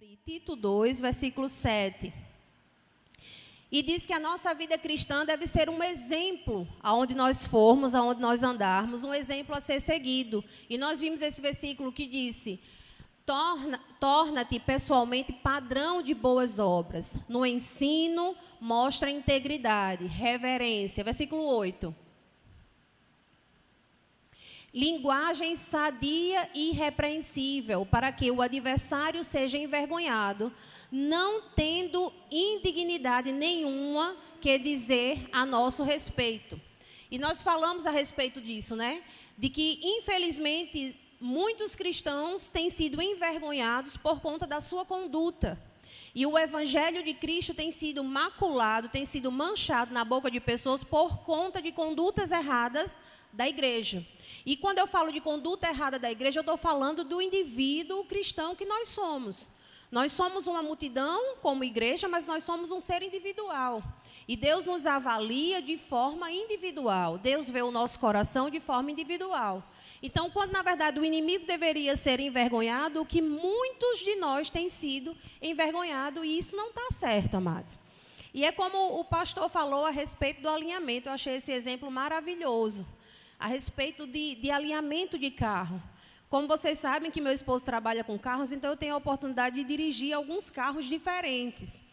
abrir Tito 2, versículo 7. E diz que a nossa vida cristã deve ser um exemplo aonde nós formos, aonde nós andarmos, um exemplo a ser seguido. E nós vimos esse versículo que disse: torna-te pessoalmente padrão de boas obras. No ensino, mostra integridade, reverência. Versículo 8. Linguagem sadia e irrepreensível, para que o adversário seja envergonhado, não tendo indignidade nenhuma que dizer a nosso respeito. E nós falamos a respeito disso, né? De que, infelizmente, muitos cristãos têm sido envergonhados por conta da sua conduta. E o evangelho de Cristo tem sido maculado, tem sido manchado na boca de pessoas por conta de condutas erradas da igreja. E quando eu falo de conduta errada da igreja, eu estou falando do indivíduo cristão que nós somos. Nós somos uma multidão como igreja, mas nós somos um ser individual. E Deus nos avalia de forma individual. Deus vê o nosso coração de forma individual. Então, quando na verdade o inimigo deveria ser envergonhado, o que muitos de nós têm sido envergonhados, e isso não está certo, amados. E é como o pastor falou a respeito do alinhamento. Eu achei esse exemplo maravilhoso. A respeito de alinhamento de carro. Como vocês sabem que meu esposo trabalha com carros, então eu tenho a oportunidade de dirigir alguns carros diferentes.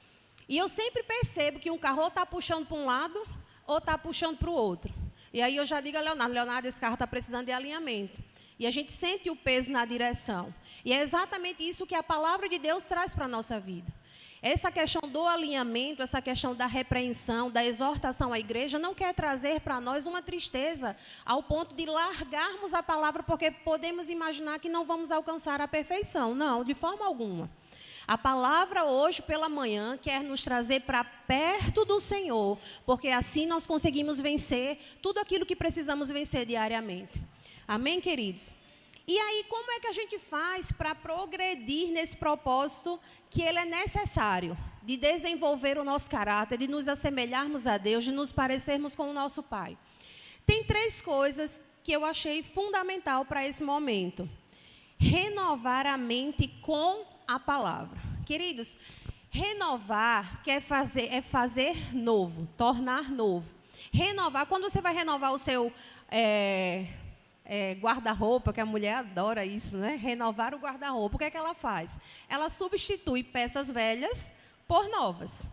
E eu sempre percebo que um carro ou está puxando para um lado, ou está puxando para o outro. E aí eu já digo a Leonardo, esse carro está precisando de alinhamento. E a gente sente o peso na direção. E é exatamente isso que a palavra de Deus traz para a nossa vida. Essa questão do alinhamento, essa questão da repreensão, da exortação à igreja, não quer trazer para nós uma tristeza ao ponto de largarmos a palavra, porque podemos imaginar que não vamos alcançar a perfeição. Não, de forma alguma. A palavra hoje pela manhã quer nos trazer para perto do Senhor, porque assim nós conseguimos vencer tudo aquilo que precisamos vencer diariamente. Amém, queridos? E aí, como é que a gente faz para progredir nesse propósito que ele é necessário, de desenvolver o nosso caráter, de nos assemelharmos a Deus, de nos parecermos com o nosso Pai? Tem 3 coisas que eu achei fundamental para esse momento. Renovar a mente com a palavra. Queridos, renovar é fazer novo, tornar novo. Renovar, quando você vai renovar o seu guarda-roupa, que a mulher adora isso, né? Renovar o guarda-roupa. O que é que ela faz? Ela substitui peças velhas por novas.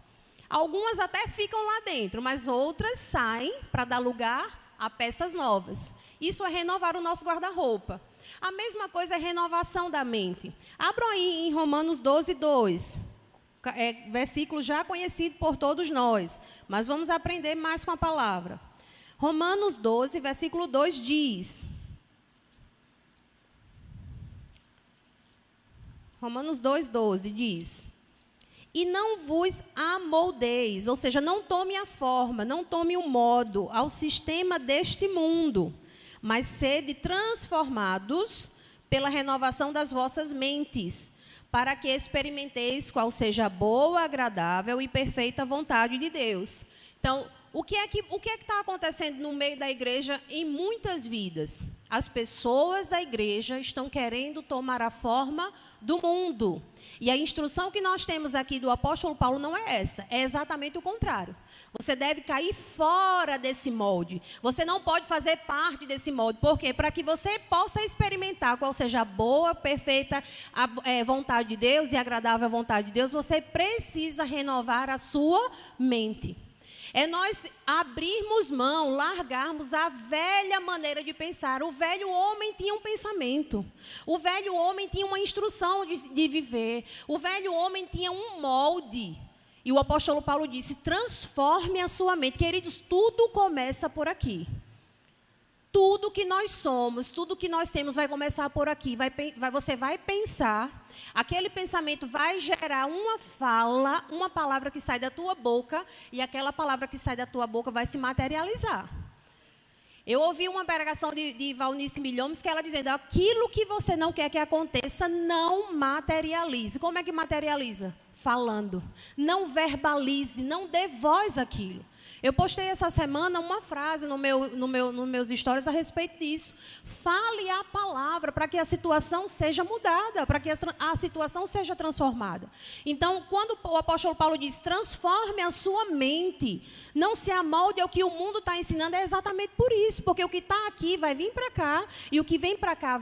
Algumas até ficam lá dentro, mas outras saem para dar lugar a peças novas. Isso é renovar o nosso guarda-roupa. A mesma coisa é renovação da mente. Abram aí em Romanos 12, 2. Versículo já conhecido por todos nós, mas vamos aprender mais com a palavra. Romanos 12, versículo 2 diz... Romanos 2,12 diz: e não vos amoldeis, ou seja, não tome a forma, não tome o modo ao sistema deste mundo, mas sede transformados pela renovação das vossas mentes, para que experimenteis qual seja a boa, agradável e perfeita vontade de Deus. Então, o que é que está acontecendo no meio da igreja em muitas vidas? As pessoas da igreja estão querendo tomar a forma do mundo. E a instrução que nós temos aqui do apóstolo Paulo não é essa, é exatamente o contrário. Você deve cair fora desse molde. Você não pode fazer parte desse molde. Por quê? Para que você possa experimentar qual seja a boa, perfeita vontade de Deus e agradável vontade de Deus, você precisa renovar a sua mente. É nós abrirmos mão, largarmos a velha maneira de pensar. O velho homem tinha um pensamento. O velho homem tinha uma instrução de viver. O velho homem tinha um molde. E o apóstolo Paulo disse: transforme a sua mente. Queridos, tudo começa por aqui. Tudo que nós somos, tudo que nós temos vai começar por aqui. Você vai pensar, aquele pensamento vai gerar uma fala, uma palavra que sai da tua boca, e aquela palavra que sai da tua boca vai se materializar. Eu ouvi uma pregação de Valnice Milhomes, que ela dizendo: aquilo que você não quer que aconteça, não materialize. Como é que materializa? Falando. Não verbalize, não dê voz àquilo. Eu postei essa semana uma frase nos meus stories a respeito disso. Fale a palavra para que a situação seja mudada, para que a situação seja transformada. Então, quando o apóstolo Paulo diz, transforme a sua mente, não se amolde ao que o mundo está ensinando, é exatamente por isso, porque o que está aqui vai vir para cá, e o que vem para cá,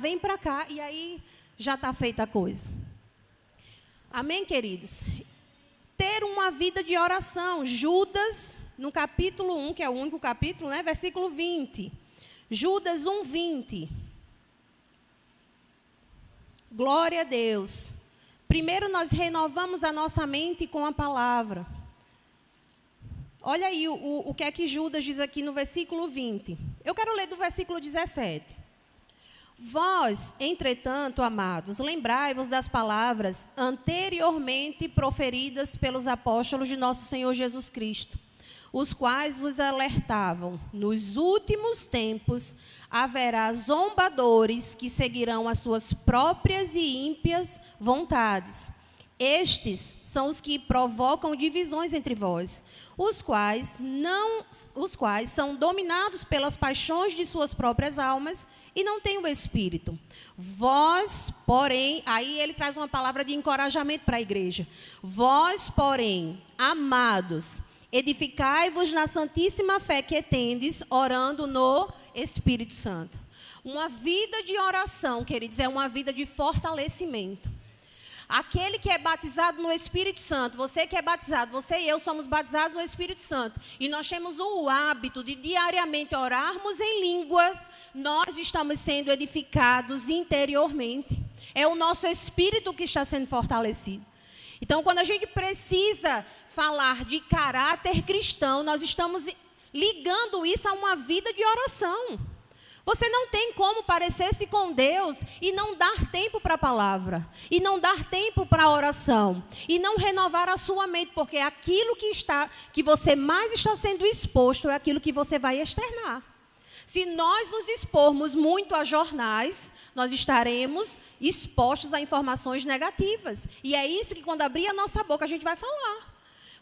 e aí já está feita a coisa. Amém, queridos? Ter uma vida de oração. Judas, no capítulo 1, que é o único capítulo, né? Versículo 20. Judas 1:20. Glória a Deus. Primeiro nós renovamos a nossa mente com a palavra. Olha aí o que é que Judas diz aqui no versículo 20. Eu quero ler do versículo 17. Vós, entretanto, amados, lembrai-vos das palavras anteriormente proferidas pelos apóstolos de nosso Senhor Jesus Cristo, os quais vos alertavam, nos últimos tempos haverá zombadores que seguirão as suas próprias e ímpias vontades. Estes são os que provocam divisões entre vós, os quais são dominados pelas paixões de suas próprias almas e não têm o Espírito. Vós, porém, aí ele traz uma palavra de encorajamento para a igreja. Vós, porém, amados, edificai-vos na santíssima fé que tendes, orando no Espírito Santo. Uma vida de oração, queridos, é uma vida de fortalecimento. Aquele que é batizado no Espírito Santo, você que é batizado, você e eu somos batizados no Espírito Santo, e nós temos o hábito de diariamente orarmos em línguas, nós estamos sendo edificados interiormente. É o nosso espírito que está sendo fortalecido. Então, quando a gente precisa falar de caráter cristão, nós estamos ligando isso a uma vida de oração. Você não tem como parecer-se com Deus e não dar tempo para a palavra, e não dar tempo para a oração, e não renovar a sua mente, porque aquilo que você mais está sendo exposto é aquilo que você vai externar. Se nós nos expormos muito a jornais, nós estaremos expostos a informações negativas. E é isso que, quando abrir a nossa boca, a gente vai falar.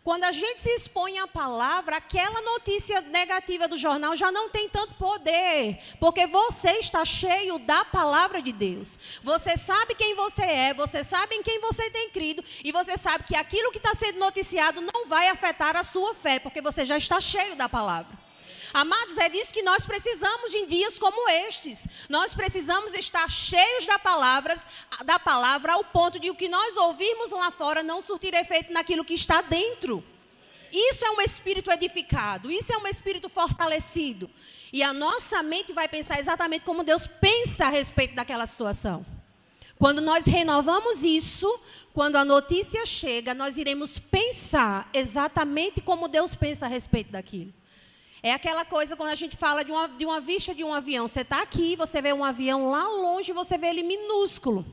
Quando a gente se expõe à palavra, aquela notícia negativa do jornal já não tem tanto poder, porque você está cheio da palavra de Deus. Você sabe quem você é, você sabe em quem você tem crido, e você sabe que aquilo que está sendo noticiado não vai afetar a sua fé, porque você já está cheio da palavra. Amados, é disso que nós precisamos em dias como estes. Nós precisamos estar cheios da palavra ao ponto de o que nós ouvirmos lá fora não surtir efeito naquilo que está dentro. Isso é um espírito edificado, isso é um espírito fortalecido. E a nossa mente vai pensar exatamente como Deus pensa a respeito daquela situação. Quando nós renovamos isso, quando a notícia chega, nós iremos pensar exatamente como Deus pensa a respeito daquilo. É aquela coisa quando a gente fala de uma vista de um avião. Você está aqui, você vê um avião lá longe, você vê ele minúsculo.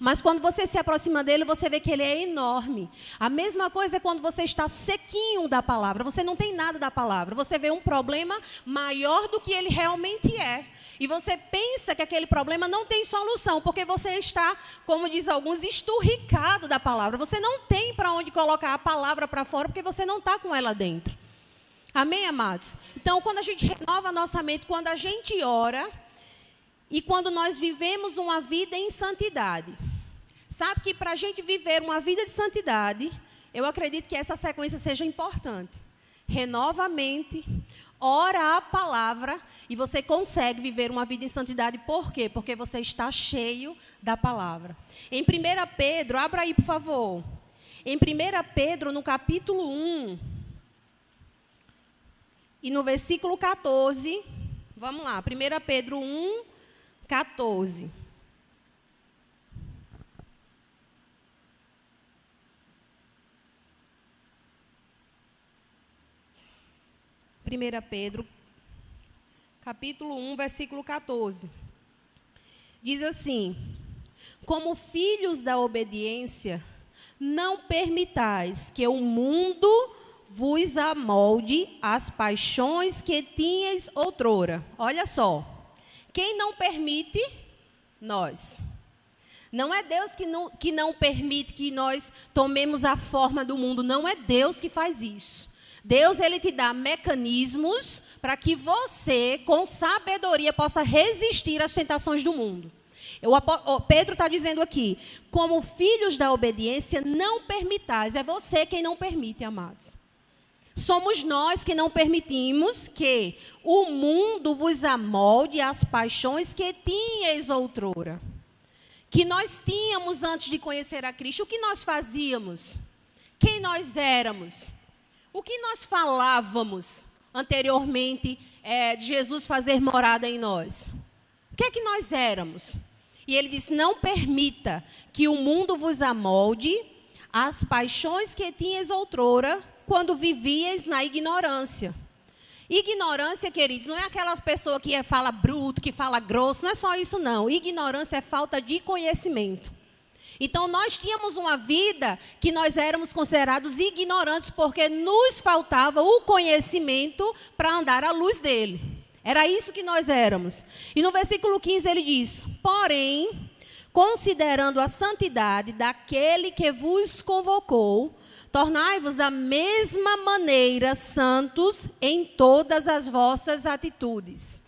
Mas quando você se aproxima dele, você vê que ele é enorme. A mesma coisa é quando você está sequinho da palavra. Você não tem nada da palavra. Você vê um problema maior do que ele realmente é. E você pensa que aquele problema não tem solução, porque você está, como diz alguns, esturricado da palavra. Você não tem para onde colocar a palavra para fora, porque você não está com ela dentro. Amém, amados? Então, quando a gente renova a nossa mente, quando a gente ora e quando nós vivemos uma vida em santidade. Sabe que para a gente viver uma vida de santidade, eu acredito que essa sequência seja importante. Renova a mente, ora a palavra e você consegue viver uma vida em santidade. Por quê? Porque você está cheio da palavra. Em 1 Pedro, abra aí, por favor. Em 1 Pedro, no capítulo 1... E no versículo 14, vamos lá, 1 Pedro 1, 14. Primeira Pedro, capítulo 1, versículo 14. Diz assim: como filhos da obediência, não permitais que o mundo vos amolde as paixões que tinhas outrora. Olha só, quem não permite? Nós. Não é Deus que não permite que nós tomemos a forma do mundo, não é Deus que faz isso. Deus, ele te dá mecanismos para que você, com sabedoria, possa resistir às tentações do mundo. Pedro está dizendo aqui, como filhos da obediência, não permitais. É você quem não permite, amados. Somos nós que não permitimos que o mundo vos amolde às paixões que tinhais outrora. Que nós tínhamos antes de conhecer a Cristo. O que nós fazíamos? Quem nós éramos? O que nós falávamos anteriormente de Jesus fazer morada em nós? O que é que nós éramos? E ele diz, não permita que o mundo vos amolde às paixões que tinhas outrora, quando vivias na ignorância. Ignorância, queridos, não é aquela pessoa que fala bruto, que fala grosso, não é só isso não. Ignorância é falta de conhecimento. Então, nós tínhamos uma vida que nós éramos considerados ignorantes, porque nos faltava o conhecimento para andar à luz dele. Era isso que nós éramos. E no versículo 15 ele diz, porém, considerando a santidade daquele que vos convocou, tornai-vos da mesma maneira santos em todas as vossas atitudes.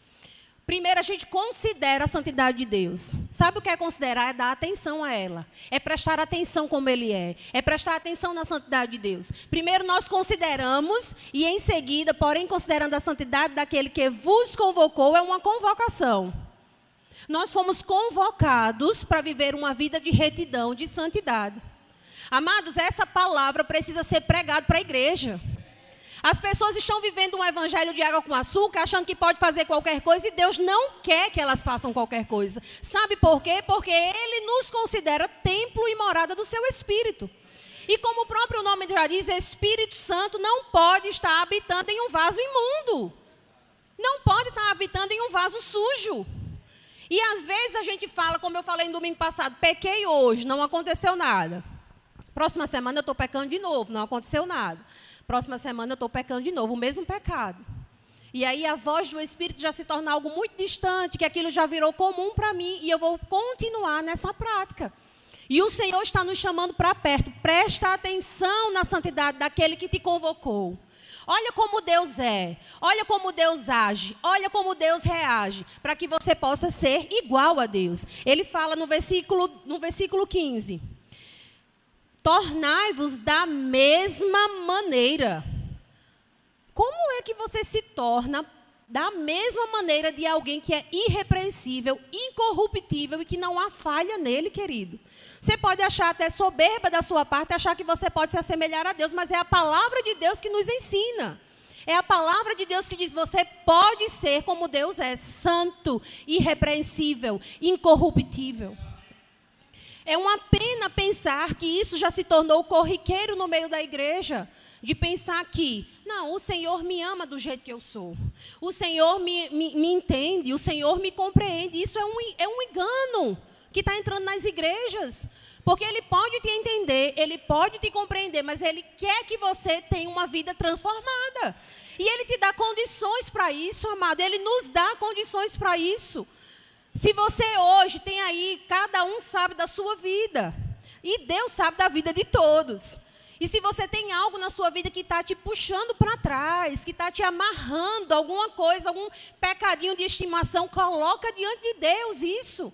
Primeiro, a gente considera a santidade de Deus. Sabe o que é considerar? É dar atenção a ela. É prestar atenção como Ele é. É prestar atenção na santidade de Deus. Primeiro, nós consideramos e, em seguida, porém, considerando a santidade daquele que vos convocou, é uma convocação. Nós fomos convocados para viver uma vida de retidão, de santidade. Amados, essa palavra precisa ser pregada para a igreja. As pessoas estão vivendo um evangelho de água com açúcar, achando que pode fazer qualquer coisa, e Deus não quer que elas façam qualquer coisa. Sabe por quê? Porque Ele nos considera templo e morada do seu Espírito. E como o próprio nome já diz, Espírito Santo não pode estar habitando em um vaso imundo. Não pode estar habitando em um vaso sujo. E às vezes a gente fala, como eu falei no domingo passado, pequei hoje, não aconteceu nada. Próxima semana eu estou pecando de novo, não aconteceu nada. Próxima semana eu estou pecando de novo, o mesmo pecado. E aí a voz do Espírito já se torna algo muito distante, que aquilo já virou comum para mim, e eu vou continuar nessa prática. E o Senhor está nos chamando para perto. Presta atenção na santidade daquele que te convocou. Olha como Deus é, olha como Deus age, olha como Deus reage, para que você possa ser igual a Deus. Ele fala no versículo 15. Tornai-vos da mesma maneira. Como é que você se torna da mesma maneira de alguém que é irrepreensível, incorruptível e que não há falha nele, querido? Você pode achar até soberba da sua parte, achar que você pode se assemelhar a Deus, mas é a palavra de Deus que nos ensina. É a palavra de Deus que diz, você pode ser como Deus é, santo, irrepreensível, incorruptível. É uma pena pensar que isso já se tornou corriqueiro no meio da igreja, de pensar que, não, o Senhor me ama do jeito que eu sou, o Senhor me entende, o Senhor me compreende. Isso é um engano que está entrando nas igrejas, porque Ele pode te entender, Ele pode te compreender, mas Ele quer que você tenha uma vida transformada. E Ele te dá condições para isso, amado, Ele nos dá condições para isso. Se você hoje tem aí, cada um sabe da sua vida. E Deus sabe da vida de todos. E se você tem algo na sua vida que está te puxando para trás, que está te amarrando, alguma coisa, algum pecadinho de estimação, coloca diante de Deus isso.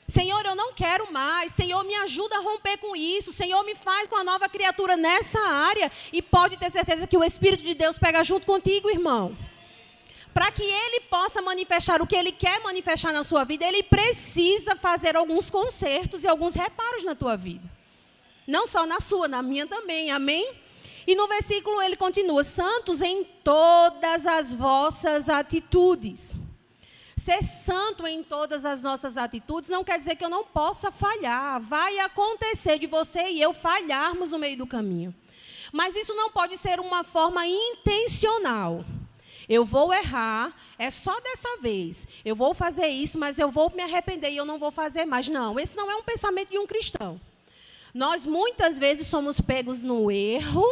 Senhor, eu não quero mais. Senhor, me ajuda a romper com isso. Senhor, me faz uma nova criatura nessa área. E pode ter certeza que o Espírito de Deus pega junto contigo, irmão. Para que Ele possa manifestar o que Ele quer manifestar na sua vida, Ele precisa fazer alguns consertos e alguns reparos na tua vida. Não só na sua, na minha também, amém? E no versículo ele continua, santos em todas as vossas atitudes. Ser santo em todas as nossas atitudes não quer dizer que eu não possa falhar. Vai acontecer de você e eu falharmos no meio do caminho. Mas isso não pode ser uma forma intencional. Eu vou errar, é só dessa vez. Eu vou fazer isso, mas eu vou me arrepender e eu não vou fazer mais. Não, esse não é um pensamento de um cristão. Nós muitas vezes somos pegos no erro,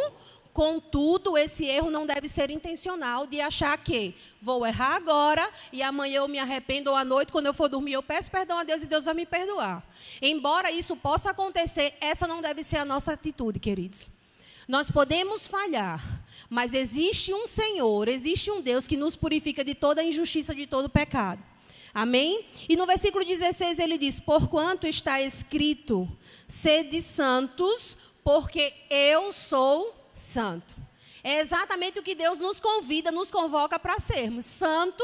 contudo, esse erro não deve ser intencional de achar que vou errar agora e amanhã eu me arrependo ou à noite, quando eu for dormir, eu peço perdão a Deus e Deus vai me perdoar. Embora isso possa acontecer, essa não deve ser a nossa atitude, queridos. Nós podemos falhar, mas existe um Senhor, existe um Deus que nos purifica de toda a injustiça, de todo o pecado. Amém? E no versículo 16 ele diz: porquanto está escrito, sede santos, porque eu sou santo. É exatamente o que Deus nos convida, nos convoca para sermos santo,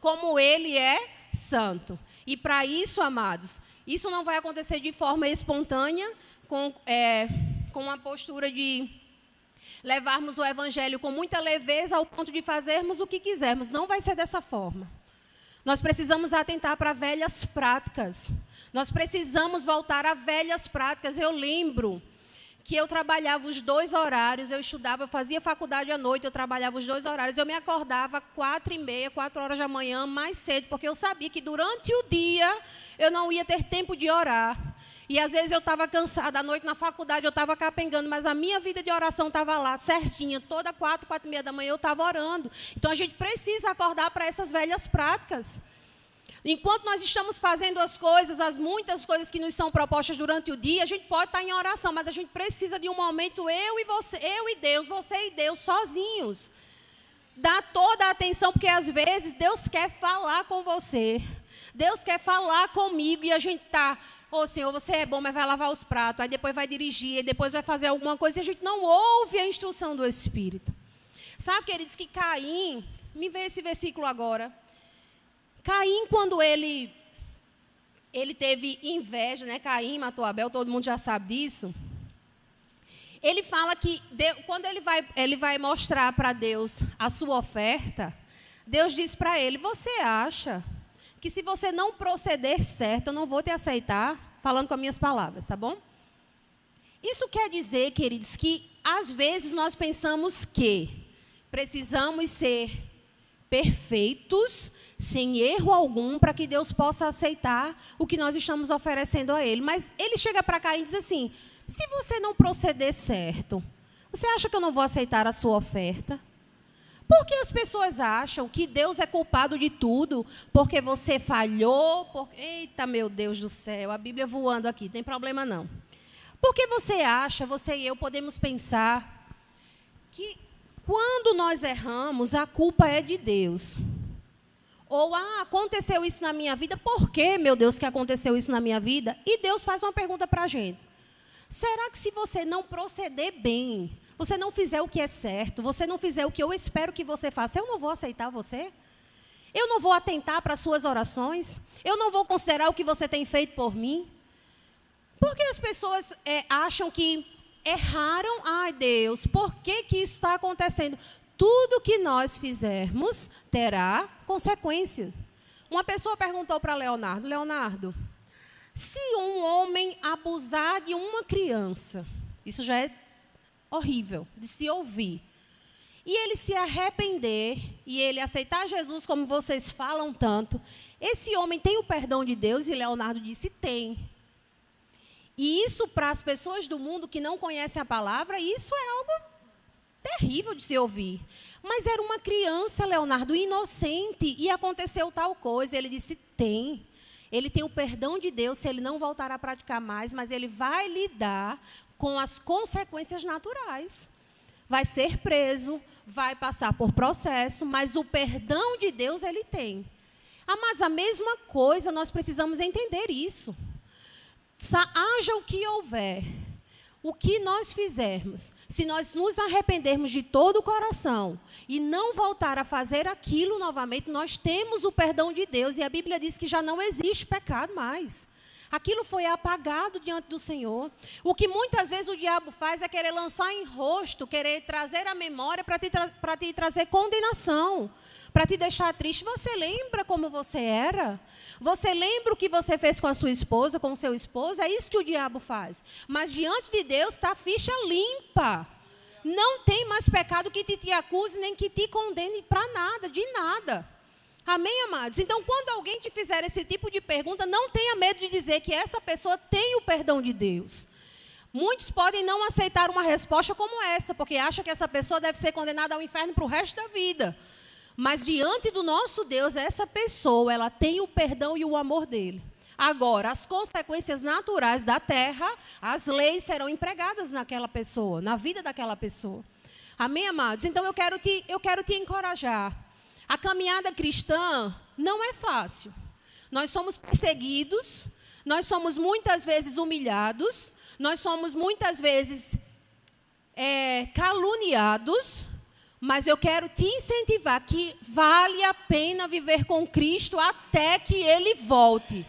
como Ele é santo. E para isso, amados, isso não vai acontecer de forma espontânea, com uma postura de levarmos o Evangelho com muita leveza ao ponto de fazermos o que quisermos. Não vai ser dessa forma. Nós precisamos atentar para velhas práticas. Nós precisamos voltar a velhas práticas. Eu lembro que eu trabalhava os 2 horários, eu estudava, eu fazia faculdade à noite, eu trabalhava os 2 horários, eu me acordava 4h30, 4 horas da manhã, mais cedo, porque eu sabia que durante o dia eu não ia ter tempo de orar. E às vezes eu estava cansada, à noite na faculdade eu estava capengando, mas a minha vida de oração estava lá, certinha, toda 4, 4h30 da manhã eu estava orando. Então a gente precisa acordar para essas velhas práticas. Enquanto nós estamos fazendo as coisas, as muitas coisas que nos são propostas durante o dia, a gente pode estar em oração, mas a gente precisa de um momento, eu e você, eu e Deus, você e Deus, sozinhos. Dá toda a atenção, porque às vezes Deus quer falar com você. Deus quer falar comigo e a gente está, Senhor, você é bom, mas vai lavar os pratos, aí depois vai dirigir, aí depois vai fazer alguma coisa e a gente não ouve a instrução do Espírito. Sabe, queridos, que Caim, me vê esse versículo agora. Caim, quando ele teve inveja, né? Caim matou Abel, todo mundo já sabe disso. Ele fala que quando ele vai mostrar para Deus a sua oferta, Deus diz para ele: você acha que se você não proceder certo, eu não vou te aceitar? Falando com as minhas palavras, tá bom? Isso quer dizer, queridos, que às vezes nós pensamos que precisamos ser perfeitos, sem erro algum, para que Deus possa aceitar o que nós estamos oferecendo a Ele. Mas ele chega para cá e diz assim: se você não proceder certo, você acha que eu não vou aceitar a sua oferta? Porque as pessoas acham que Deus é culpado de tudo, porque você falhou, eita, meu Deus do céu, a Bíblia voando aqui, não tem problema não. Porque você e eu podemos pensar que quando nós erramos, a culpa é de Deus. Ou, aconteceu isso na minha vida, por que, meu Deus, que aconteceu isso na minha vida? E Deus faz uma pergunta para a gente: será que se você não proceder bem, você não fizer o que é certo, você não fizer o que eu espero que você faça, eu não vou aceitar você? Eu não vou atentar para as suas orações? Eu não vou considerar o que você tem feito por mim? Porque as pessoas acham que erraram? Ai, Deus, por que isso está acontecendo? Tudo que nós fizermos terá consequência. Uma pessoa perguntou para Leonardo: Leonardo, se um homem abusar de uma criança, isso já é horrível de se ouvir, e ele se arrepender, e ele aceitar Jesus como vocês falam tanto, esse homem tem o perdão de Deus? E Leonardo disse: tem. E isso, para as pessoas do mundo que não conhecem a palavra, isso é algo terrível de se ouvir. Mas era uma criança, Leonardo, inocente, e aconteceu tal coisa. Ele disse: tem. Ele tem o perdão de Deus se ele não voltar a praticar mais, mas ele vai lidar com as consequências naturais. Vai ser preso, vai passar por processo, mas o perdão de Deus ele tem. Mas a mesma coisa, nós precisamos entender isso. Haja o que houver, o que nós fizermos, se nós nos arrependermos de todo o coração e não voltar a fazer aquilo novamente, nós temos o perdão de Deus. E a Bíblia diz que já não existe pecado mais. Aquilo foi apagado diante do Senhor. O que muitas vezes o diabo faz é querer lançar em rosto, querer trazer à memória para te trazer condenação, para te deixar triste. Você lembra como você era? Você lembra o que você fez com a sua esposa, com o seu esposo? É isso que o diabo faz. Mas diante de Deus está a ficha limpa. Não tem mais pecado que te acuse, nem que te condene para nada, de nada. Amém, amados? Então, quando alguém te fizer esse tipo de pergunta, não tenha medo de dizer que essa pessoa tem o perdão de Deus. Muitos podem não aceitar uma resposta como essa, porque acham que essa pessoa deve ser condenada ao inferno para o resto da vida. Mas diante do nosso Deus, essa pessoa, ela tem o perdão e o amor dele. Agora, as consequências naturais da terra, as leis serão empregadas naquela pessoa, na vida daquela pessoa. Amém, amados? Então, eu quero te encorajar. A caminhada cristã não é fácil. Nós somos perseguidos, nós somos muitas vezes humilhados, nós somos muitas vezes caluniados, mas eu quero te incentivar que vale a pena viver com Cristo até que Ele volte.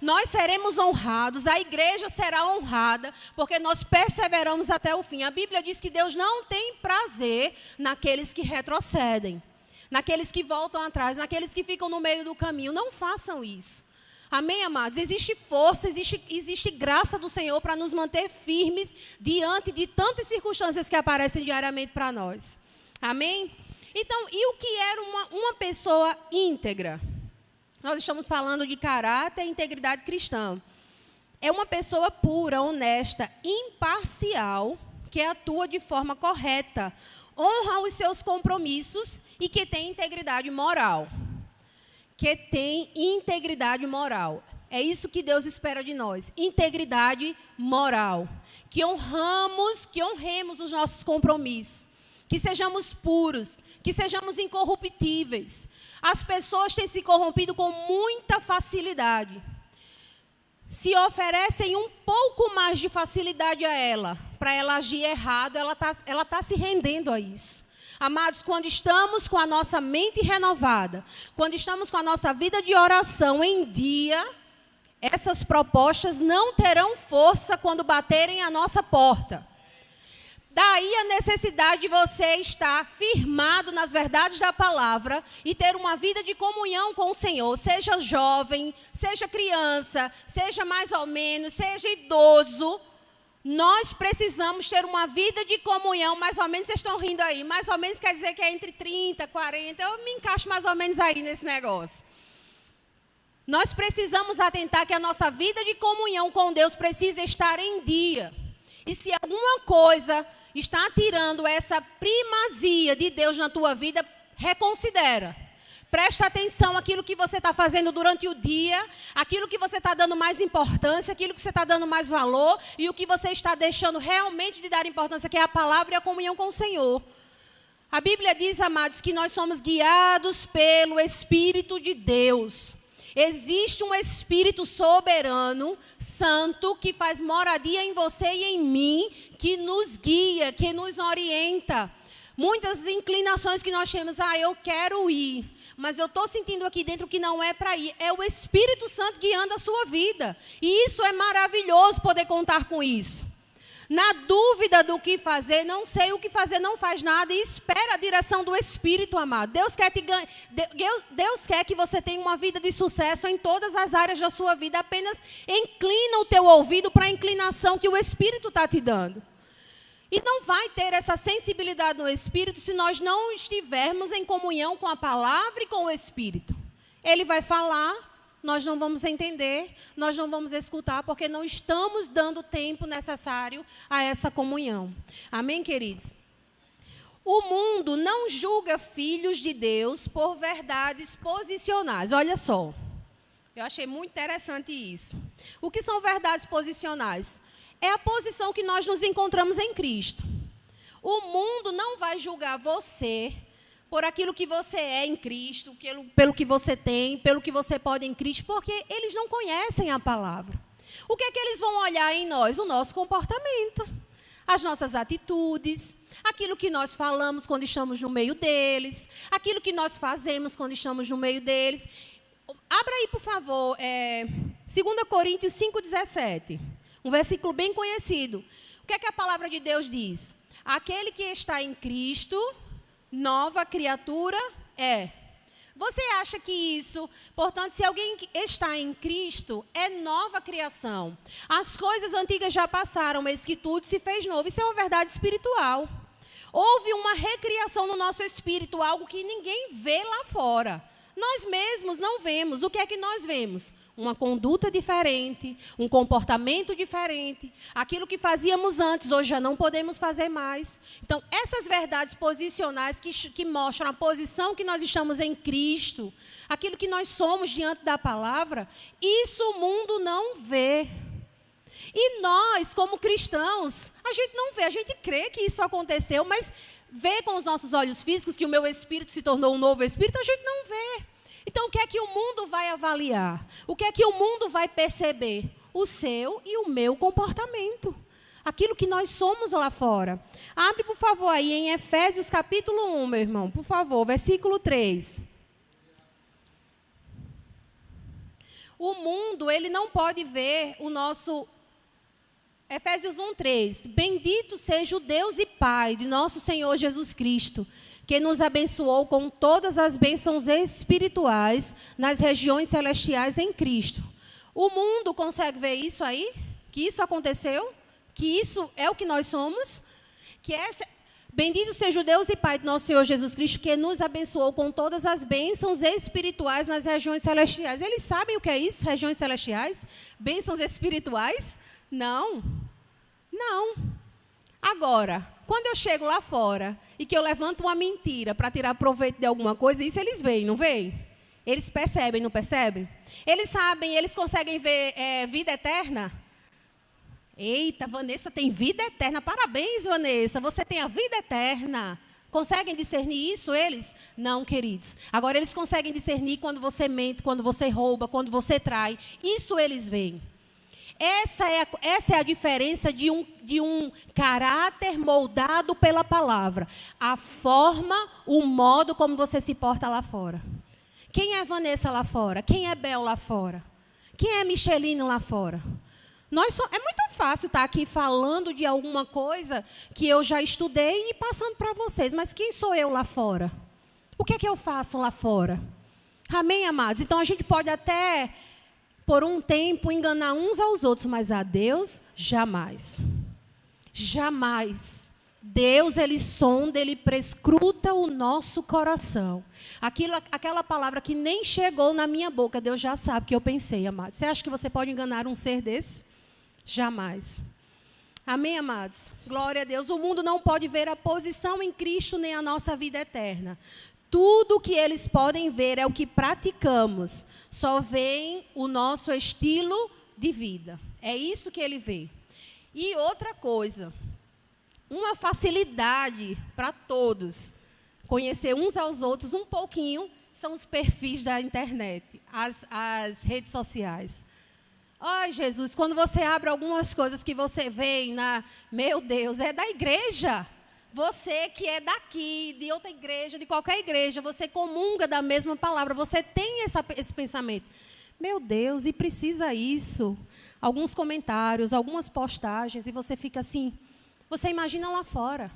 Nós seremos honrados, a igreja será honrada, porque nós perseveramos até o fim. A Bíblia diz que Deus não tem prazer naqueles que retrocedem, naqueles que voltam atrás, naqueles que ficam no meio do caminho. Não façam isso. Amém, amados? Existe força, existe graça do Senhor para nos manter firmes diante de tantas circunstâncias que aparecem diariamente para nós. Amém? Então, e o que era uma pessoa íntegra? Nós estamos falando de caráter e integridade cristã. É uma pessoa pura, honesta, imparcial, que atua de forma correta, honra os seus compromissos e que tem integridade moral. Que tem integridade moral. É isso que Deus espera de nós, integridade moral. Que honremos os nossos compromissos. Que sejamos puros, que sejamos incorruptíveis. As pessoas têm se corrompido com muita facilidade. Se oferecem um pouco mais de facilidade a ela, para ela agir errado, ela tá se rendendo a isso. Amados, quando estamos com a nossa mente renovada, quando estamos com a nossa vida de oração em dia, essas propostas não terão força quando baterem a nossa porta. Daí a necessidade de você estar firmado nas verdades da palavra e ter uma vida de comunhão com o Senhor. Seja jovem, seja criança, seja mais ou menos, seja idoso. Nós precisamos ter uma vida de comunhão, mais ou menos, vocês estão rindo aí, mais ou menos quer dizer que é entre 30, 40, eu me encaixo mais ou menos aí nesse negócio. Nós precisamos atentar que a nossa vida de comunhão com Deus precisa estar em dia. E se alguma coisa está tirando essa primazia de Deus na tua vida, reconsidera. Presta atenção àquilo que você está fazendo durante o dia, aquilo que você está dando mais importância, aquilo que você está dando mais valor e o que você está deixando realmente de dar importância, que é a palavra e a comunhão com o Senhor. A Bíblia diz, amados, que nós somos guiados pelo Espírito de Deus. Existe um Espírito soberano, santo, que faz moradia em você e em mim, que nos guia, que nos orienta. Muitas inclinações que nós temos, eu quero ir, mas eu estou sentindo aqui dentro que não é para ir. É o Espírito Santo guiando a sua vida. E isso é maravilhoso poder contar com isso. Na dúvida do que fazer, não sei o que fazer, não faz nada e espera a direção do Espírito, amado. Deus quer que você tenha uma vida de sucesso em todas as áreas da sua vida. Apenas inclina o teu ouvido para a inclinação que o Espírito está te dando. E não vai ter essa sensibilidade no Espírito se nós não estivermos em comunhão com a palavra e com o Espírito. Ele vai falar, nós não vamos entender, nós não vamos escutar, porque não estamos dando o tempo necessário a essa comunhão. Amém, queridos? O mundo não julga filhos de Deus por verdades posicionais. Olha só, eu achei muito interessante isso. O que são verdades posicionais? É a posição que nós nos encontramos em Cristo. O mundo não vai julgar você por aquilo que você é em Cristo, pelo que você tem, pelo que você pode em Cristo, porque eles não conhecem a palavra. O que é que eles vão olhar em nós? O nosso comportamento, as nossas atitudes, aquilo que nós falamos quando estamos no meio deles, aquilo que nós fazemos quando estamos no meio deles. Abra aí, por favor, 2 Coríntios 5,17. Um versículo bem conhecido. O que é que a palavra de Deus diz? Aquele que está em Cristo, nova criatura é. Você acha que isso, portanto, se alguém está em Cristo, é nova criação. As coisas antigas já passaram, mas que tudo se fez novo. Isso é uma verdade espiritual. Houve uma recriação no nosso espírito, algo que ninguém vê lá fora. Nós mesmos não vemos. O que é que nós vemos? uma conduta diferente, um comportamento diferente. Aquilo que fazíamos antes, hoje já não podemos fazer mais. Então, essas verdades posicionais que mostram a posição que nós estamos em Cristo, aquilo que nós somos diante da palavra, isso o mundo não vê. E nós, como cristãos, a gente não vê, a gente crê que isso aconteceu, mas vê com os nossos olhos físicos que o meu espírito se tornou um novo espírito, a gente não vê. Então, o que é que o mundo vai avaliar? O que é que o mundo vai perceber? O seu e o meu comportamento. Aquilo que nós somos lá fora. Abre, por favor, aí em Efésios capítulo 1, meu irmão. Por favor, versículo 3. O mundo, ele não pode ver o nosso... Efésios 1, 3. Bendito seja o Deus e Pai de nosso Senhor Jesus Cristo, que nos abençoou com todas as bênçãos espirituais nas regiões celestiais em Cristo. O mundo consegue ver isso aí? Que isso aconteceu? Que isso é o que nós somos? Bendito seja o Deus e Pai de nosso Senhor Jesus Cristo, que nos abençoou com todas as bênçãos espirituais nas regiões celestiais. Eles sabem o que é isso, regiões celestiais? Bênçãos espirituais? Não. Não. Agora, quando eu chego lá fora e que eu levanto uma mentira para tirar proveito de alguma coisa, isso eles veem, não veem? Eles percebem, não percebem? Eles sabem, eles conseguem ver vida eterna? Eita, Vanessa tem vida eterna. Parabéns, Vanessa, você tem a vida eterna. Conseguem discernir isso, eles? Não, queridos. Agora, eles conseguem discernir quando você mente, quando você rouba, quando você trai. Isso eles veem. Essa é a diferença de um caráter moldado pela palavra. A forma, o modo como você se porta lá fora. Quem é Vanessa lá fora? Quem é Bel lá fora? Quem é Michelino lá fora? É muito fácil estar aqui falando de alguma coisa que eu já estudei e passando para vocês. Mas quem sou eu lá fora? O que é que eu faço lá fora? Amém, amados? Então, a gente pode até... por um tempo, enganar uns aos outros, mas a Deus, jamais. Jamais. Deus, Ele sonda, Ele prescruta o nosso coração. Aquela palavra que nem chegou na minha boca, Deus já sabe o que eu pensei, amado. Você acha que você pode enganar um ser desse? Jamais. Amém, amados? Glória a Deus. O mundo não pode ver a posição em Cristo, nem a nossa vida eterna. Tudo o que eles podem ver é o que praticamos. Só veem o nosso estilo de vida. É isso que ele vê. E outra coisa, uma facilidade para todos conhecer uns aos outros um pouquinho, são os perfis da internet, as redes sociais. Ai, Jesus, quando você abre algumas coisas que você vê meu Deus, é da igreja. Você que é daqui, de outra igreja, de qualquer igreja, você comunga da mesma palavra, você tem esse pensamento. Meu Deus, e precisa isso? Alguns comentários, algumas postagens, e você fica assim, você imagina lá fora.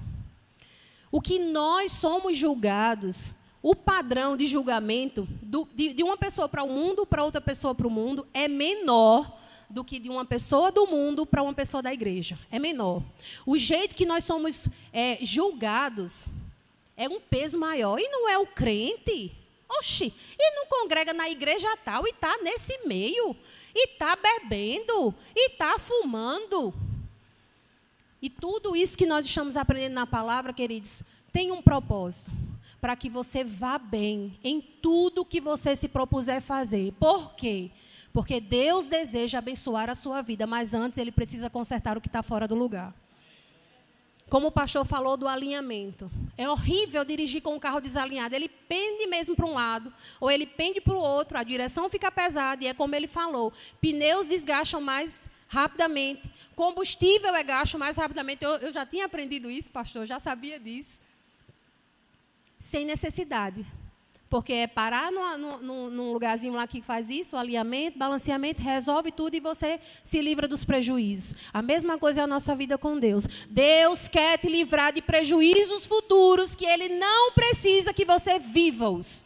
O que nós somos julgados, o padrão de julgamento de uma pessoa para o mundo, para outra pessoa para o mundo, é menor do que de uma pessoa do mundo para uma pessoa da igreja. É menor. O jeito que nós somos julgados é um peso maior. E não é o crente? Oxi, e não congrega na igreja tal, e está nesse meio, e está bebendo, e está fumando. E tudo isso que nós estamos aprendendo na palavra, queridos, tem um propósito. Para que você vá bem em tudo que você se propuser fazer. Por quê? Porque Deus deseja abençoar a sua vida, mas antes Ele precisa consertar o que está fora do lugar. Como o pastor falou do alinhamento. É horrível dirigir com um carro desalinhado. Ele pende mesmo para um lado, ou ele pende para o outro, a direção fica pesada, e é como ele falou, pneus desgastam mais rapidamente, combustível é gasto mais rapidamente. Eu já tinha aprendido isso, pastor, já sabia disso. Sem necessidade. Porque é parar num lugarzinho lá que faz isso, alinhamento, balanceamento, resolve tudo e você se livra dos prejuízos. A mesma coisa é a nossa vida com Deus. Deus quer te livrar de prejuízos futuros que Ele não precisa que você viva-os.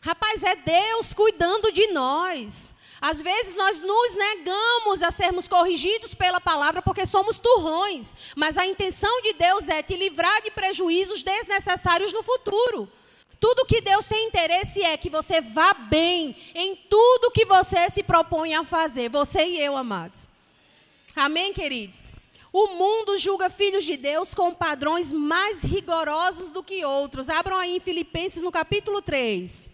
Rapaz, é Deus cuidando de nós. Às vezes nós nos negamos a sermos corrigidos pela palavra porque somos turrões. Mas a intenção de Deus é te livrar de prejuízos desnecessários no futuro. Tudo que Deus tem interesse é que você vá bem em tudo que você se propõe a fazer. Você e eu, amados. Amém, queridos? O mundo julga filhos de Deus com padrões mais rigorosos do que outros. Abram aí em Filipenses no capítulo 3.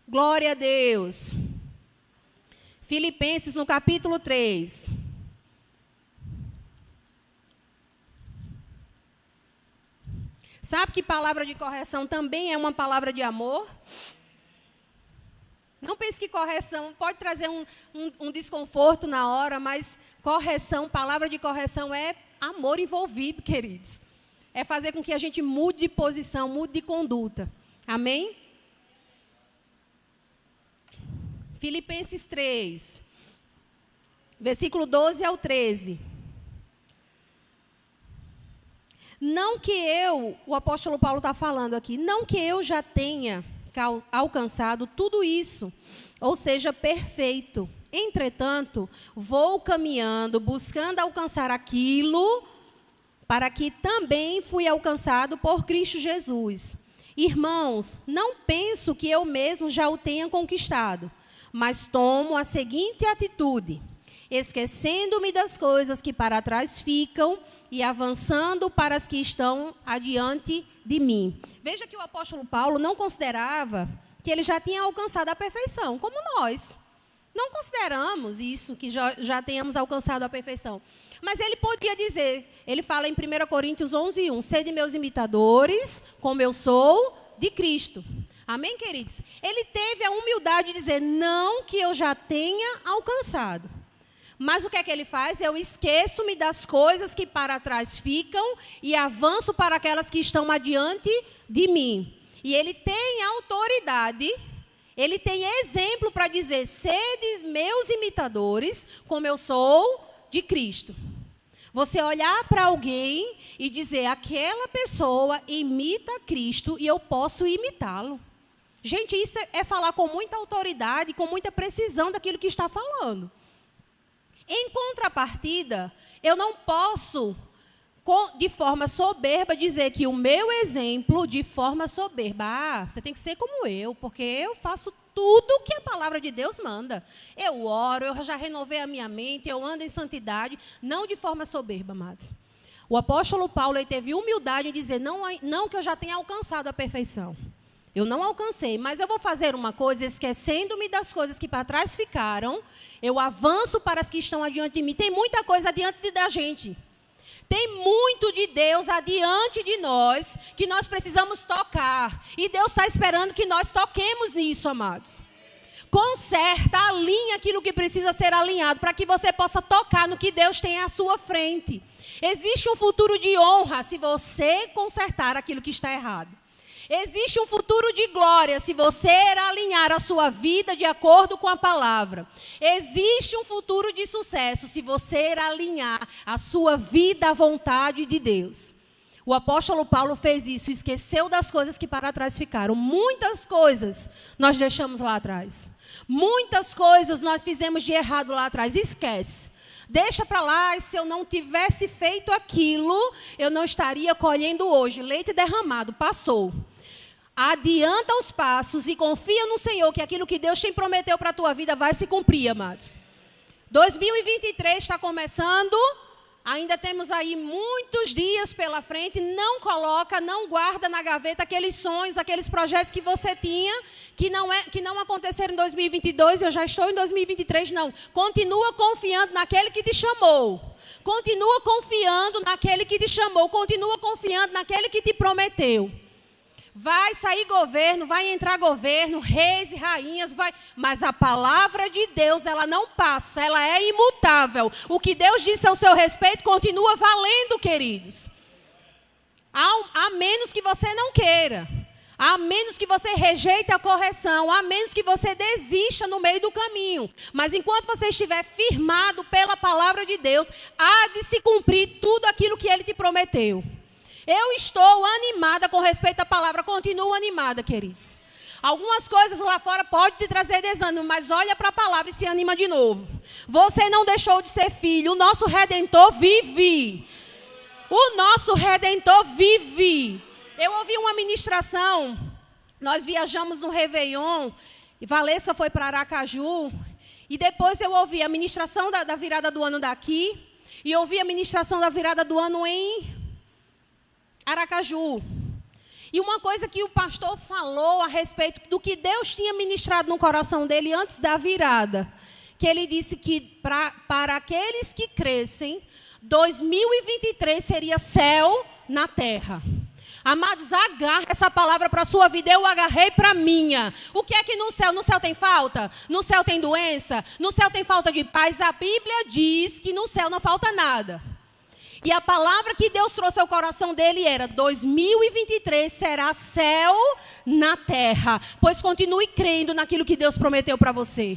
Glória a Deus. Filipenses no capítulo 3. Sabe que palavra de correção também é uma palavra de amor? Não pense que correção pode trazer um desconforto na hora, mas correção, palavra de correção é amor envolvido, queridos. É fazer com que a gente mude de posição, mude de conduta. Amém? Filipenses 3, versículo 12 ao 13. Não que eu, o apóstolo Paulo está falando aqui, não que eu já tenha alcançado tudo isso, ou seja, perfeito. Entretanto, vou caminhando, buscando alcançar aquilo para que também fui alcançado por Cristo Jesus. Irmãos, não penso que eu mesmo já o tenha conquistado, mas tomo a seguinte atitude: esquecendo-me das coisas que para trás ficam e avançando para as que estão adiante de mim. Veja que o apóstolo Paulo não considerava que ele já tinha alcançado a perfeição, como nós. Não consideramos isso, que já tenhamos alcançado a perfeição. Mas ele podia dizer, ele fala em 1 Coríntios 11:1, sede meus imitadores, como eu sou de Cristo. Amém, queridos? Ele teve a humildade de dizer, não que eu já tenha alcançado. Mas o que é que ele faz? Eu esqueço-me das coisas que para trás ficam e avanço para aquelas que estão adiante de mim. E ele tem autoridade, ele tem exemplo para dizer, sede meus imitadores, como eu sou de Cristo. Você olhar para alguém e dizer, aquela pessoa imita Cristo e eu posso imitá-lo. Gente, isso é falar com muita autoridade, com muita precisão daquilo que está falando. Em contrapartida, eu não posso, de forma soberba, dizer que o meu exemplo, de forma soberba, você tem que ser como eu, porque eu faço tudo que a palavra de Deus manda. Eu oro, eu já renovei a minha mente, eu ando em santidade, não de forma soberba, amados. O apóstolo Paulo ele teve humildade em dizer, não que eu já tenha alcançado a perfeição. Eu não alcancei, mas eu vou fazer uma coisa, esquecendo-me das coisas que para trás ficaram, eu avanço para as que estão adiante de mim. Tem muita coisa adiante da gente. Tem muito de Deus adiante de nós, que nós precisamos tocar. E Deus está esperando que nós toquemos nisso, amados. Conserta, alinha aquilo que precisa ser alinhado, para que você possa tocar no que Deus tem à sua frente. Existe um futuro de honra, se você consertar aquilo que está errado. Existe um futuro de glória se você alinhar a sua vida de acordo com a palavra. Existe um futuro de sucesso se você alinhar a sua vida à vontade de Deus. O apóstolo Paulo fez isso, esqueceu das coisas que para trás ficaram. Muitas coisas nós deixamos lá atrás. Muitas coisas nós fizemos de errado lá atrás. Esquece. Deixa para lá, e se eu não tivesse feito aquilo, eu não estaria colhendo hoje. Leite derramado, passou. Adianta os passos e confia no Senhor que aquilo que Deus te prometeu para a tua vida vai se cumprir, amados. 2023 está começando, ainda temos aí muitos dias pela frente. Não coloca, não guarda na gaveta aqueles sonhos, aqueles projetos que você tinha, que não aconteceram em 2022, eu já estou em 2023, não. Continua confiando naquele que te chamou. Continua confiando naquele que te chamou. Continua confiando naquele que te prometeu. Vai sair governo, vai entrar governo, reis e rainhas, mas a palavra de Deus, ela não passa, ela é imutável. O que Deus disse ao seu respeito continua valendo, queridos. A menos que você não queira, a menos que você rejeite a correção, a menos que você desista no meio do caminho. Mas enquanto você estiver firmado pela palavra de Deus, há de se cumprir tudo aquilo que Ele te prometeu. Eu estou animada com respeito à palavra, continuo animada, queridos. Algumas coisas lá fora podem te trazer desânimo, mas olha para a palavra e se anima de novo. Você não deixou de ser filho, o nosso Redentor vive. O nosso Redentor vive. Eu ouvi uma ministração Nós viajamos no Réveillon, e Valesca foi para Aracaju, e depois eu ouvi a ministração da virada do ano daqui, e ouvi a ministração da virada do ano em Aracaju. E uma coisa que o pastor falou a respeito do que Deus tinha ministrado no coração dele antes da virada, que ele disse que para aqueles que crescem, 2023 seria céu na terra. Amados, agarre essa palavra para a sua vida. Eu agarrei para a minha. O que é que no céu? No céu tem falta? No céu tem doença? No céu tem falta de paz? A Bíblia diz que no céu não falta nada. E a palavra que Deus trouxe ao coração dele era: 2023 será céu na terra. Pois continue crendo naquilo que Deus prometeu para você.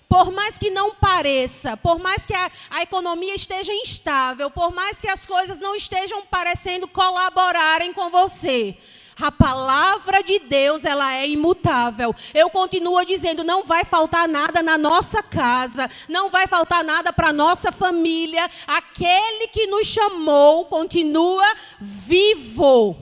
Por mais que não pareça, por mais que a economia esteja instável, por mais que as coisas não estejam parecendo colaborarem com você, a palavra de Deus, ela é imutável. Eu continuo dizendo, não vai faltar nada na nossa casa, não vai faltar nada para a nossa família. Aquele que nos chamou continua vivo.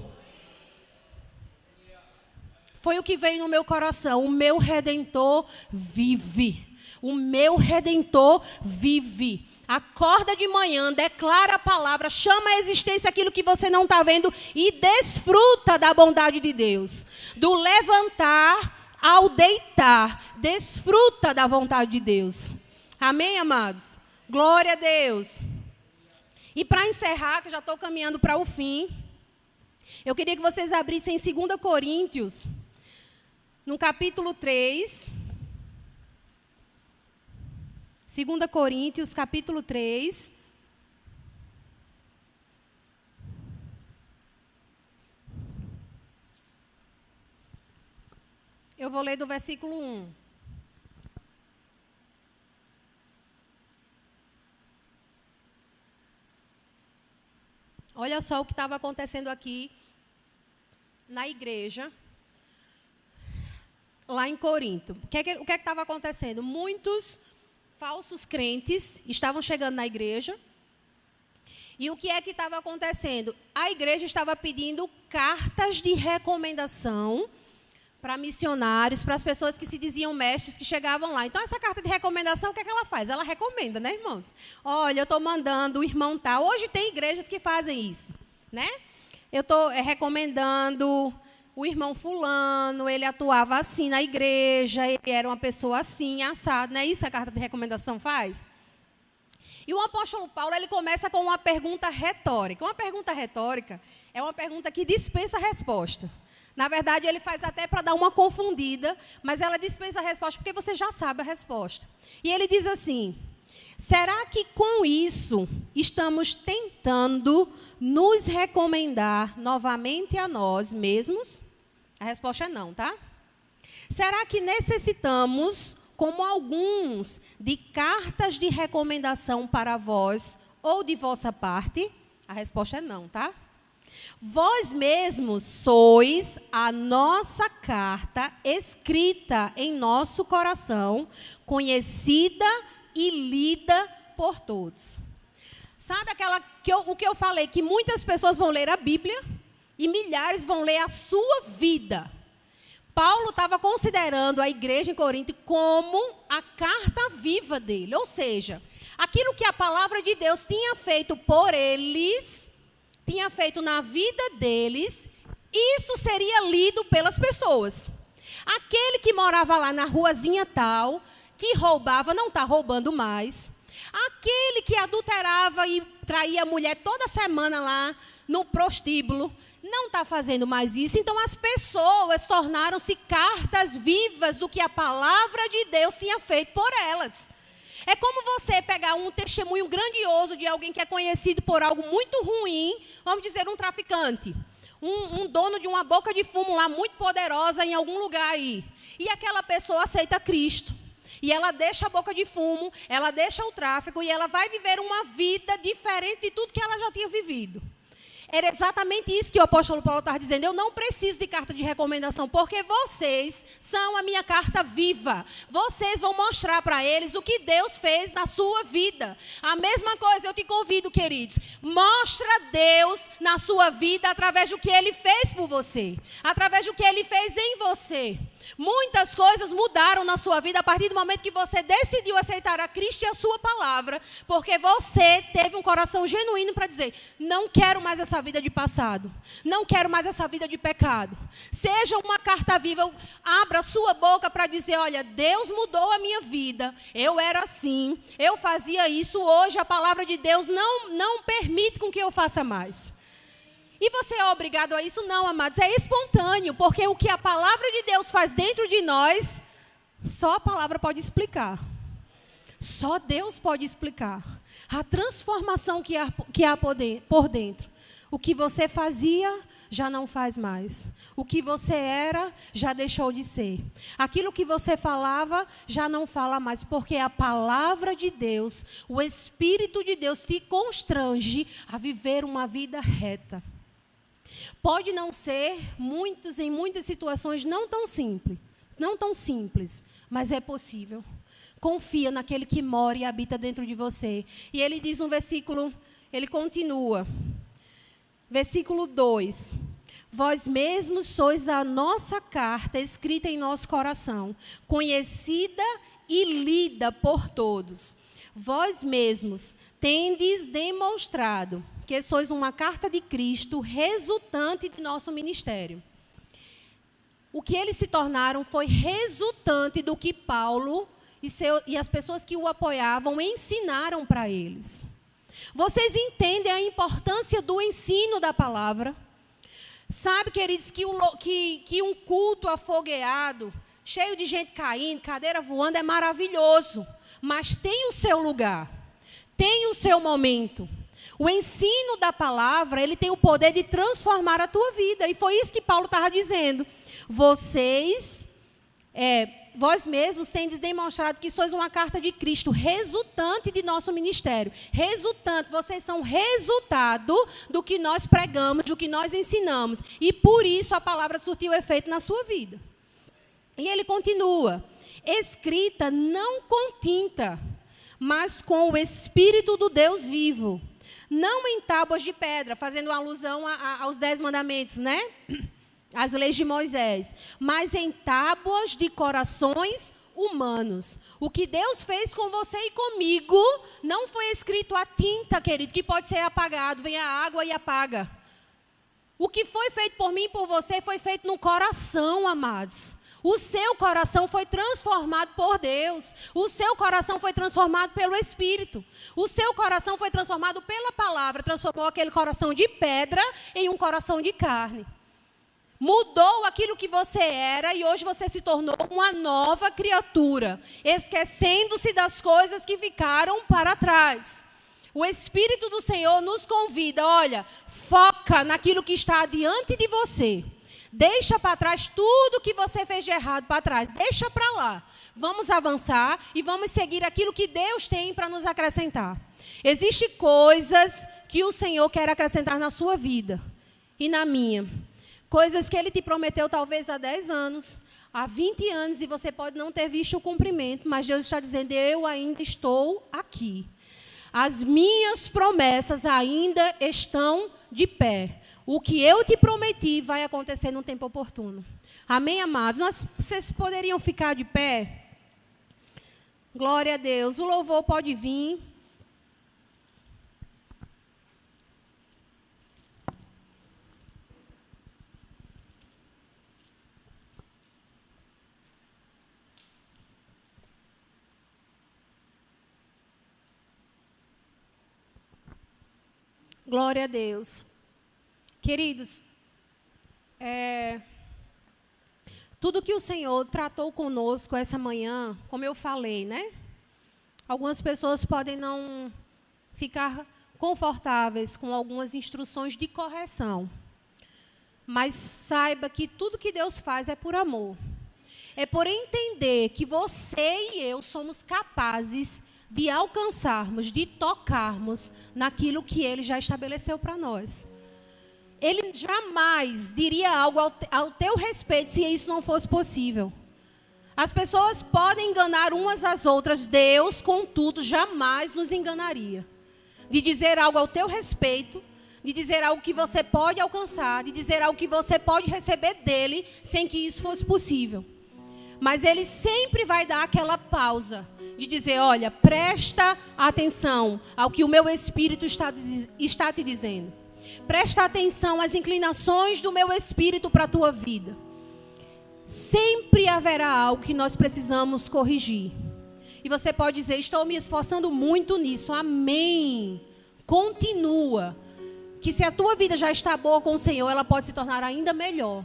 Foi o que veio no meu coração. O meu Redentor vive. O meu Redentor vive. Acorda de manhã, declara a palavra, chama à existência aquilo que você não está vendo e desfruta da bondade de Deus. Do levantar ao deitar, desfruta da vontade de Deus. Amém, amados? Glória a Deus. E para encerrar, que eu já estou caminhando para o fim, eu queria que vocês abrissem em 2 Coríntios, no capítulo 3... 2 Coríntios, capítulo 3. Eu vou ler do versículo 1. Olha só o que estava acontecendo aqui na igreja, lá em Corinto. O que é que estava acontecendo? Muitos falsos crentes estavam chegando na igreja. E o que é que estava acontecendo? A igreja estava pedindo cartas de recomendação para missionários, para as pessoas que se diziam mestres, que chegavam lá. Então, essa carta de recomendação, o que é que ela faz? Ela recomenda, né, irmãos? Olha, eu estou mandando o irmão tal. Hoje tem igrejas que fazem isso, né? Eu estou recomendando o irmão fulano, ele atuava assim na igreja, ele era uma pessoa assim, assado. Não é isso que a carta de recomendação faz? E o apóstolo Paulo, ele começa com uma pergunta retórica. Uma pergunta retórica é uma pergunta que dispensa resposta. Na verdade, ele faz até para dar uma confundida, mas ela dispensa a resposta porque você já sabe a resposta. E ele diz assim: será que com isso estamos tentando nos recomendar novamente a nós mesmos? A resposta é não, tá? Será que necessitamos, como alguns, de cartas de recomendação para vós ou de vossa parte? A resposta é não, tá? Vós mesmos sois a nossa carta escrita em nosso coração, conhecida e lida por todos. Sabe o que eu falei? Que muitas pessoas vão ler a Bíblia e milhares vão ler a sua vida. Paulo estava considerando a igreja em Corinto como a carta viva dele. Ou seja, aquilo que a palavra de Deus tinha feito por eles, tinha feito na vida deles, isso seria lido pelas pessoas. Aquele que morava lá na ruazinha tal, que roubava, não está roubando mais. Aquele que adulterava e traía a mulher toda semana lá no prostíbulo, não está fazendo mais isso. Então, as pessoas tornaram-se cartas vivas do que a palavra de Deus tinha feito por elas. É como você pegar um testemunho grandioso de alguém que é conhecido por algo muito ruim, vamos dizer, um traficante, um dono de uma boca de fumo lá muito poderosa em algum lugar aí. E aquela pessoa aceita Cristo. E ela deixa a boca de fumo, ela deixa o tráfico e ela vai viver uma vida diferente de tudo que ela já tinha vivido. Era exatamente isso que o apóstolo Paulo estava dizendo. Eu não preciso de carta de recomendação, porque vocês são a minha carta viva. Vocês vão mostrar para eles o que Deus fez na sua vida. A mesma coisa, eu te convido, queridos. Mostra Deus na sua vida através do que Ele fez por você. Através do que Ele fez em você. Muitas coisas mudaram na sua vida a partir do momento que você decidiu aceitar a Cristo e a sua palavra, porque você teve um coração genuíno para dizer, não quero mais essa vida de passado, não quero mais essa vida de pecado. Seja uma carta viva, abra sua boca para dizer, olha, Deus mudou a minha vida, eu era assim, eu fazia isso, hoje a palavra de Deus não permite com que eu faça mais. E você é obrigado a isso? Não, amados, é espontâneo, porque o que a palavra de Deus faz dentro de nós, só a palavra pode explicar. Só Deus pode explicar. A transformação que há por dentro. O que você fazia, já não faz mais. O que você era, já deixou de ser. Aquilo que você falava, já não fala mais, porque a palavra de Deus, o Espírito de Deus te constrange a viver uma vida reta. Pode não ser, em muitas situações, não tão simples, mas é possível. Confia naquele que mora e habita dentro de você. E ele diz um versículo, ele continua. Versículo 2. Vós mesmos sois a nossa carta escrita em nosso coração, conhecida e lida por todos. Vós mesmos tendes demonstrado que sois uma carta de Cristo resultante de nosso ministério. O que eles se tornaram foi resultante do que Paulo e as pessoas que o apoiavam ensinaram para eles. Vocês entendem a importância do ensino da palavra? Sabe, queridos, que um culto afogueado, cheio de gente caindo, cadeira voando, é maravilhoso. Mas tem o seu lugar, tem o seu momento. O ensino da palavra, ele tem o poder de transformar a tua vida. E foi isso que Paulo estava dizendo. Vós mesmos tendes demonstrado que sois uma carta de Cristo, resultante de nosso ministério. Resultante, vocês são resultado do que nós pregamos, do que nós ensinamos. E por isso a palavra surtiu efeito na sua vida. E ele continua. Escrita não com tinta, mas com o Espírito do Deus vivo. Não em tábuas de pedra, fazendo alusão aos 10 mandamentos, né? As leis de Moisés. Mas em tábuas de corações humanos. O que Deus fez com você e comigo não foi escrito a tinta, querido, que pode ser apagado. Vem a água e apaga. O que foi feito por mim e por você foi feito no coração, amados. O seu coração foi transformado por Deus. O seu coração foi transformado pelo Espírito. O seu coração foi transformado pela palavra. Transformou aquele coração de pedra em um coração de carne. Mudou aquilo que você era e hoje você se tornou uma nova criatura. Esquecendo-se das coisas que ficaram para trás. O Espírito do Senhor nos convida, olha, foca naquilo que está diante de você. Deixa para trás tudo que você fez de errado para trás. Deixa para lá. Vamos avançar e vamos seguir aquilo que Deus tem para nos acrescentar. Existem coisas que o Senhor quer acrescentar na sua vida e na minha. Coisas que Ele te prometeu talvez há 10 anos, há 20 anos, e você pode não ter visto o cumprimento, mas Deus está dizendo, eu ainda estou aqui. As minhas promessas ainda estão de pé. O que eu te prometi vai acontecer no tempo oportuno. Amém, amados? Vocês poderiam ficar de pé? Glória a Deus. O louvor pode vir. Glória a Deus. Queridos, tudo que o Senhor tratou conosco essa manhã, como eu falei, né? Algumas pessoas podem não ficar confortáveis com algumas instruções de correção. Mas saiba que tudo que Deus faz é por amor. É por entender que você e eu somos capazes de alcançarmos, de tocarmos naquilo que Ele já estabeleceu para nós. ele jamais diria algo ao teu respeito se isso não fosse possível. As pessoas podem enganar umas às outras, Deus, contudo, jamais nos enganaria. De dizer algo ao teu respeito, de dizer algo que você pode alcançar, de dizer algo que você pode receber dele, sem que isso fosse possível. Mas ele sempre vai dar aquela pausa, de dizer, olha, presta atenção ao que o meu Espírito está te dizendo. Presta atenção às inclinações do meu Espírito para a tua vida. Sempre haverá algo que nós precisamos corrigir. E você pode dizer, estou me esforçando muito nisso. Amém. Continua. Que se a tua vida já está boa com o Senhor, ela pode se tornar ainda melhor.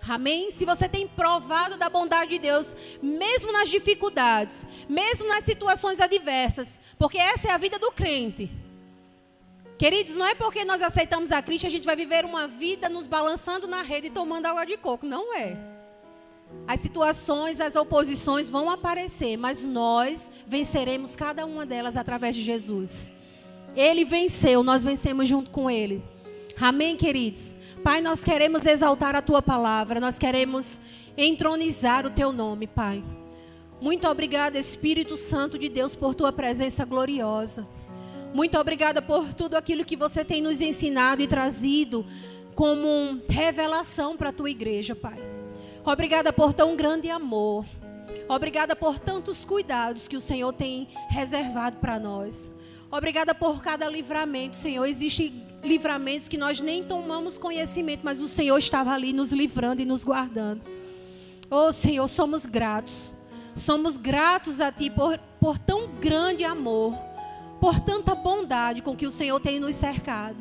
Amém? Se você tem provado da bondade de Deus, mesmo nas dificuldades, mesmo nas situações adversas, porque essa é a vida do crente. Queridos, não é porque nós aceitamos a Cristo, a gente vai viver uma vida nos balançando na rede e tomando água de coco. Não é. As situações, as oposições vão aparecer, mas nós venceremos cada uma delas através de Jesus. Ele venceu, nós vencemos junto com Ele. Amém, queridos? Pai, nós queremos exaltar a Tua palavra, nós queremos entronizar o Teu nome, Pai. Muito obrigada, Espírito Santo de Deus, por Tua presença gloriosa. Muito obrigada por tudo aquilo que você tem nos ensinado e trazido como revelação para a Tua igreja, Pai. Obrigada por tão grande amor. Obrigada por tantos cuidados que o Senhor tem reservado para nós. Obrigada por cada livramento, Senhor. Existem livramentos que nós nem tomamos conhecimento, mas o Senhor estava ali nos livrando e nos guardando. Oh, Senhor, somos gratos. Somos gratos a Ti por tão grande amor, por tanta bondade com que o Senhor tem nos cercado.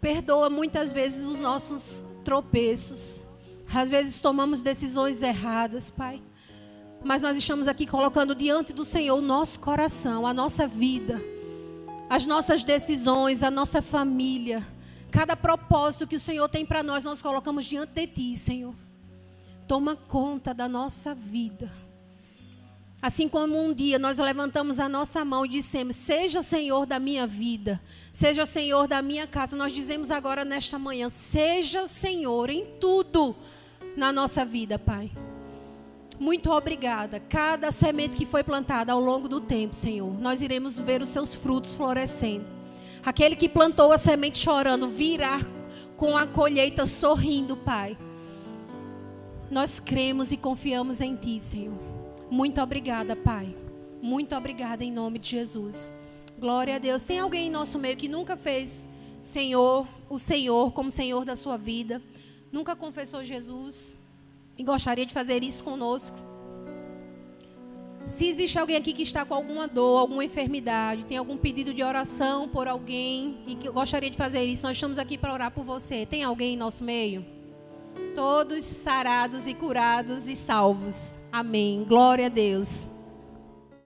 Perdoa muitas vezes os nossos tropeços. Às vezes tomamos decisões erradas, Pai. Mas nós estamos aqui colocando diante do Senhor o nosso coração, a nossa vida, as nossas decisões, a nossa família. Cada propósito que o Senhor tem para nós, nós colocamos diante de Ti, Senhor. Toma conta da nossa vida. Assim como um dia nós levantamos a nossa mão e dissemos, seja Senhor da minha vida, seja Senhor da minha casa. Nós dizemos agora nesta manhã, seja Senhor em tudo na nossa vida, Pai. Muito obrigada. Cada semente que foi plantada ao longo do tempo, Senhor, nós iremos ver os seus frutos florescendo. Aquele que plantou a semente chorando, virá com a colheita sorrindo, Pai. Nós cremos e confiamos em Ti, Senhor. Muito obrigada, Pai. Muito obrigada em nome de Jesus. Glória a Deus. Tem alguém em nosso meio que nunca fez o Senhor como Senhor da sua vida? Nunca confessou Jesus e gostaria de fazer isso conosco? Se existe alguém aqui que está com alguma dor, alguma enfermidade, tem algum pedido de oração por alguém e que gostaria de fazer isso, nós estamos aqui para orar por você. Tem alguém em nosso meio? Todos sarados e curados e salvos. Amém. Glória a Deus.